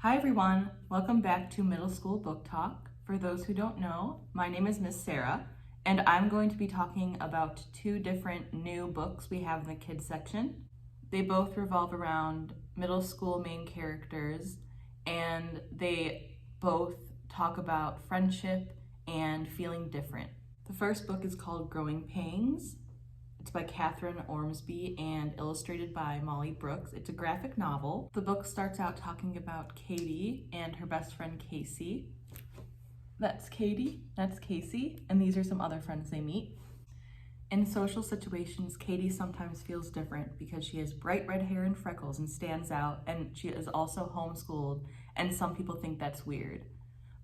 Hi everyone, welcome back to Middle School Book Talk. For those who don't know, my name is Miss Sarah, and I'm going to be talking about two different new books we have in the kids section. They both revolve around middle school main characters, and they both talk about friendship and feeling different. The first book is called Growing Pains. It's by Kathryn Ormsbee and illustrated by Molly Brooks. It's a graphic novel. The book starts out talking about Katie and her best friend Casey. That's Katie, that's Casey, and these are some other friends they meet. In social situations, Katie sometimes feels different because she has bright red hair and freckles and stands out, and she is also homeschooled, and some people think that's weird.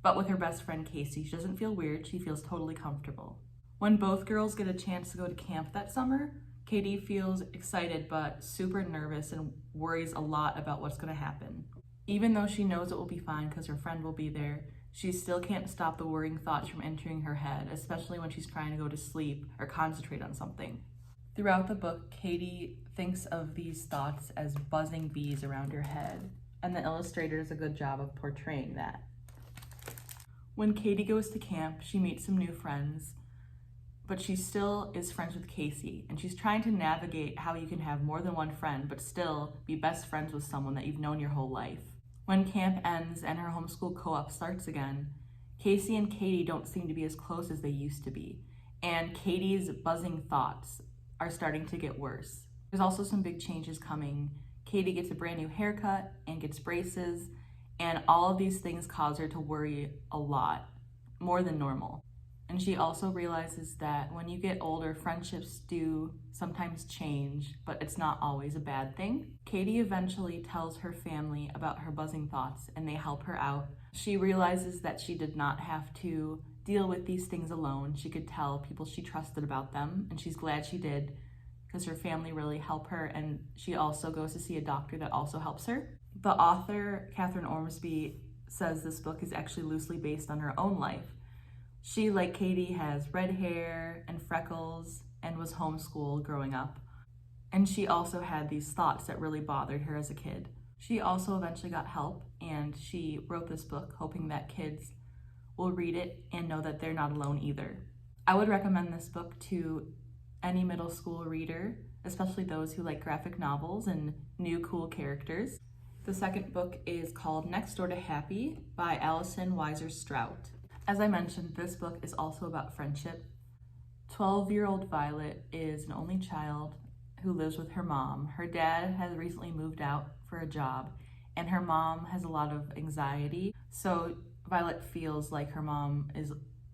But with her best friend Casey, she doesn't feel weird, she feels totally comfortable. When both girls get a chance to go to camp that summer, Katie feels excited but super nervous and worries a lot about what's going to happen. Even though she knows it will be fine because her friend will be there, she still can't stop the worrying thoughts from entering her head, especially when she's trying to go to sleep or concentrate on something. Throughout the book, Katie thinks of these thoughts as buzzing bees around her head, and the illustrator does a good job of portraying that. When Katie goes to camp, she meets some new friends, but she still is friends with Casey, and she's trying to navigate how you can have more than one friend but still be best friends with someone that you've known your whole life. When camp ends and her homeschool co-op starts again, Casey and Katie don't seem to be as close as they used to be, and Katie's buzzing thoughts are starting to get worse. There's also some big changes coming. Katie gets a brand new haircut and gets braces, and all of these things cause her to worry a lot, more than normal. And she also realizes that when you get older, friendships do sometimes change, but it's not always a bad thing. Katie eventually tells her family about her buzzing thoughts, and they help her out. She realizes that she did not have to deal with these things alone. She could tell people she trusted about them, and she's glad she did because her family really helped her, and she also goes to see a doctor that also helps her. The author, Kathryn Ormsbee, says this book is actually loosely based on her own life. She, like Katie, has red hair and freckles and was homeschooled growing up. And she also had these thoughts that really bothered her as a kid. She also eventually got help, and she wrote this book hoping that kids will read it and know that they're not alone either. I would recommend this book to any middle school reader, especially those who like graphic novels and new cool characters. The second book is called Next Door to Happy by Allison, Weiser, Strout. As I mentioned, this book is also about friendship. 12-year-old Violet is an only child who lives with her mom. Her dad has recently moved out for a job, and her mom has a lot of anxiety. So Violet feels like her mom is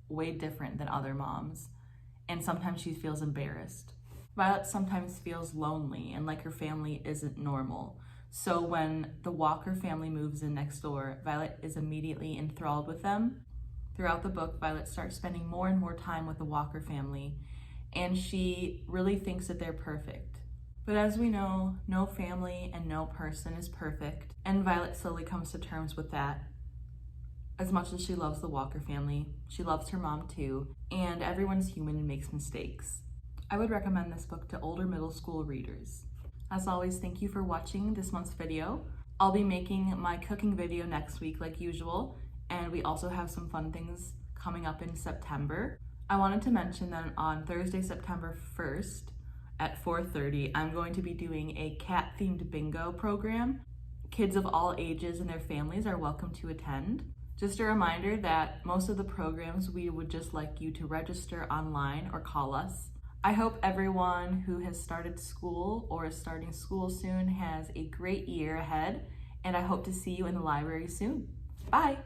way different than other moms, and sometimes she feels embarrassed. Violet sometimes feels lonely and like her family isn't normal. So when the Walker family moves in next door, Violet is immediately enthralled with them. Throughout the book, Violet starts spending more and more time with the Walker family, and she really thinks that they're perfect. But as we know, no family and no person is perfect, and Violet slowly comes to terms with that. As much as she loves the Walker family, she loves her mom too, and everyone's human and makes mistakes. I would recommend this book to older middle school readers. As always, thank you for watching this month's video. I'll be making my cooking video next week like usual, and we also have some fun things coming up in September. I wanted to mention that on Thursday, September 1st at 4:30, I'm going to be doing a cat-themed bingo program. Kids of all ages and their families are welcome to attend. Just a reminder that most of the programs we would just like you to register online or call us. I hope everyone who has started school or is starting school soon has a great year ahead, and I hope to see you in the library soon. Bye!